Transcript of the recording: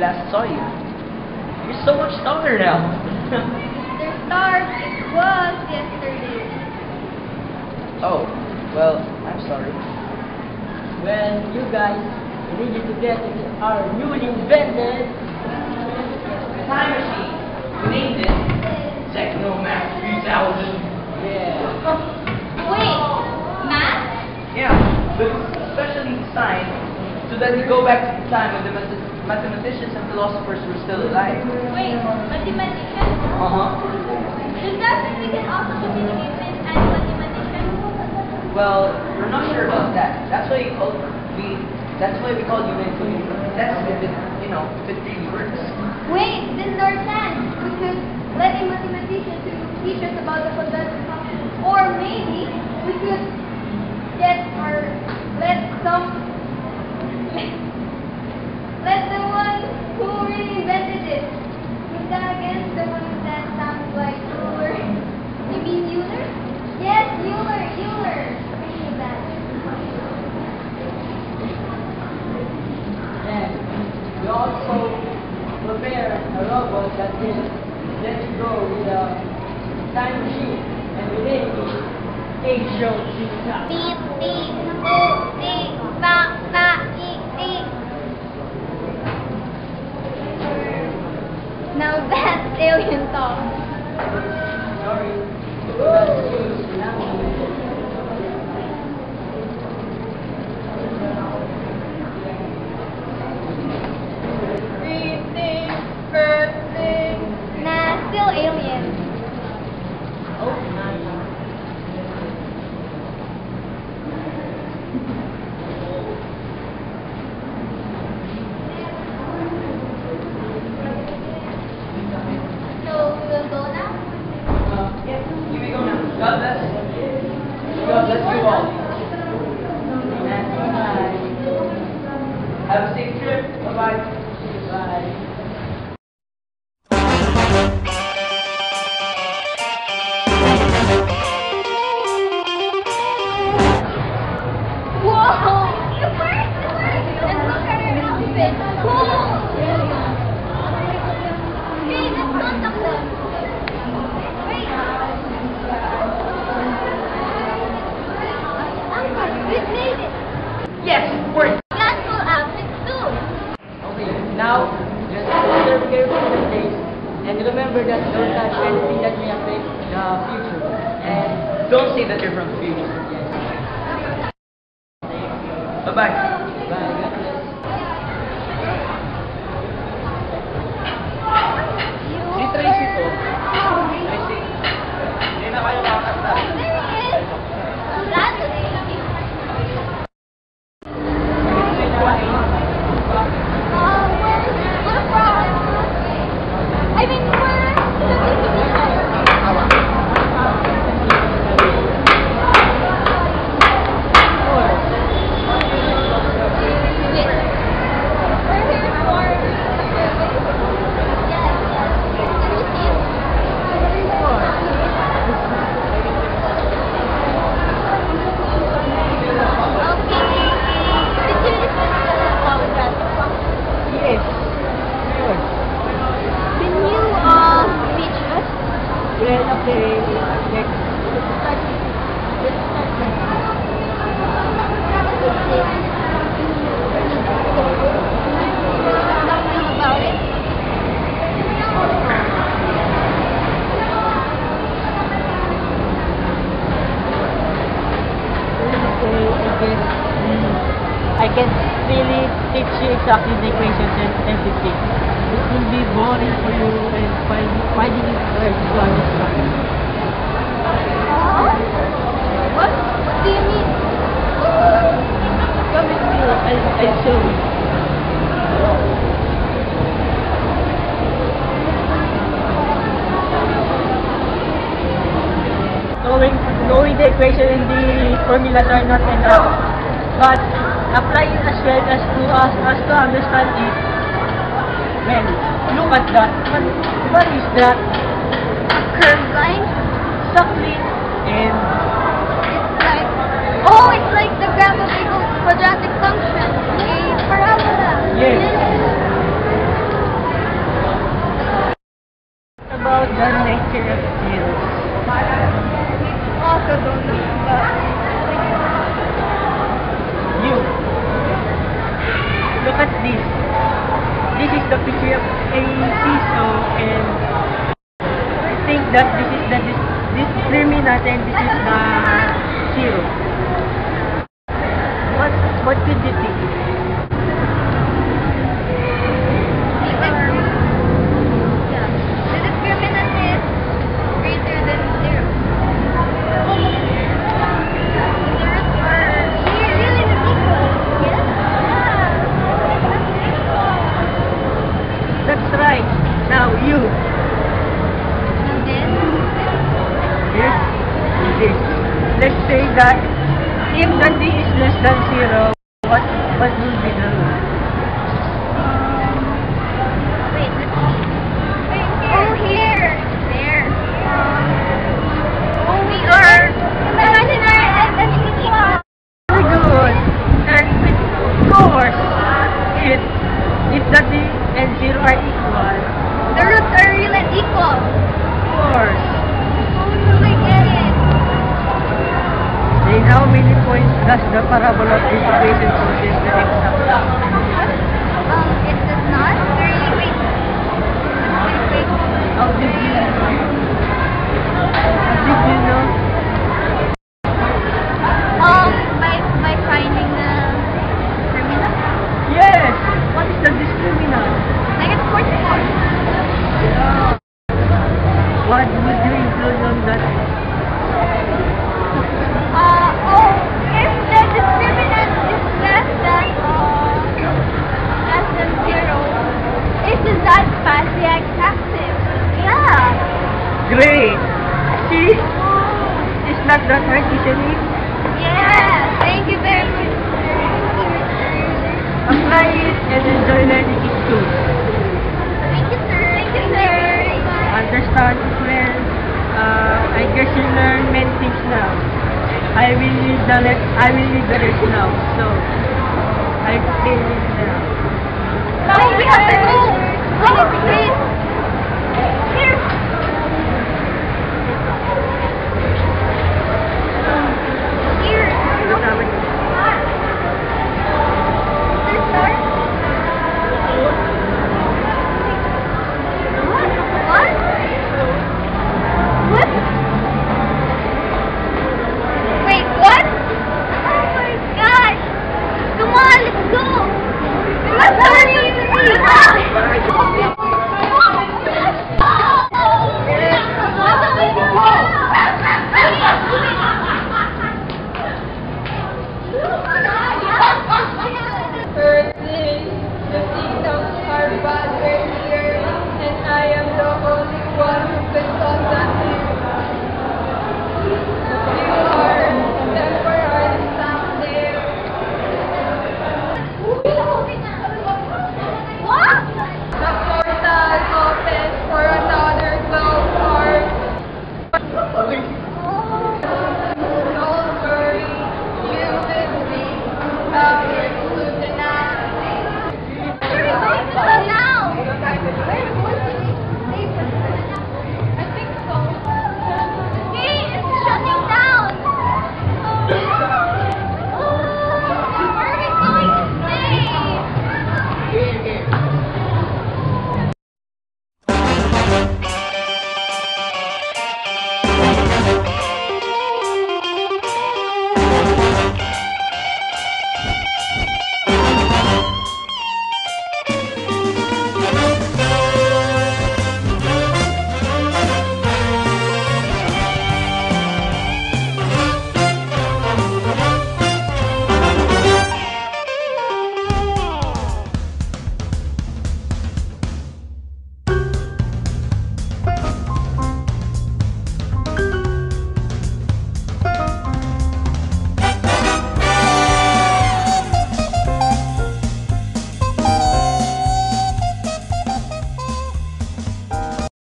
last saw you. You're so much taller now. Mr. Stark, it was yesterday. Oh, well, I'm sorry. Well, you guys, we need you to get into our newly invented Time machine. We named it Technomax 3000. yeah. Wait, math? Yeah, but it's specially designed so that we go back to the time when the mathematicians and philosophers were still alive. Wait, mathematician? Uh-huh. Does that mean we can also communicate with any mathematician? Well, we're not sure about that. That's why we called you mentally. That's if it, if it really works. Wait, this is our chance. We could let a mathematician to teach us about the quadratic function. Or maybe we could let the one who really invented it. Who's that again? The one that sounds like Euler. You mean Euler? Yes, Euler. Thinking of that. And we also prepare a robot that will let you go with a time machine. And we name it H.O. Beep, beep, boop, beep, ba, ba, beep, beep. Now that's alien talk. Sorry. Nah, still alien. Oh, nice. So we will go now? Yeah, here we go now. God bless. God bless you all. And have a safe trip. Bye-bye. Bye. Whoa! It works! And look at her outfit! Cool! Hey, let's contact them! Wait! Uncle, we've made it! Yes, work. Got cool outfits too! Okay, now just observe carefully the place and remember that don't touch anything that may affect the future. And Don't say that you're from the future. yes, Bye-bye. bye, God bless. Si Tracy po. Tracy. Hindi na kayo makakanta. There he is! That's a lady. We're from... I mean, we're... Yes. Sure. Can you teach us? Well, okay. Let's start. Something about it? I can't really teach you exactly the equations and everything. It will be boring for you and finding it hard to understand. What? What do you mean? Come with me, I'll show you. Knowing the equation and the formulas are not enough, but applying as well as to understand it. Well, look at that. What is that? Curved line? Exactly. And It's like the graph of a quadratic function. A parabola. yes. picture of zeros. Also don't know, but You. Look at this. This is the picture of a seesaw, and I think that this is the discriminant and this is the zero. What could you think? yeah, the discriminant is greater than zero. Zeros are really equal. Yeah. That's right. Now you. And then This. Let's say that if the d is less than zero, what will be the rule? wait, let's see. Oh, here. There. We are imaginary and equal. Very good. And of course, if the d and zero are equal, The roots are really equal. of course, Oh, I get it. then how many points does the parabola of this equation possess the exact? It does not. Wait. How did you know? How did you know? By finding the terminal. Yes! What is the discriminant? Negative 44. What would you include on that? If the discriminant is less than zero, isn't that past the x-axis? Yeah. Great! See? It's not that hard, isn't it? Yeah. Thank you very much. Apply it and enjoy learning it too. Thank you, sir. Thank you, sir. Understand it well. I guess you learn many things now. I will leave the rest now. So, I will leave now. Oh, we have to go. We need to wait.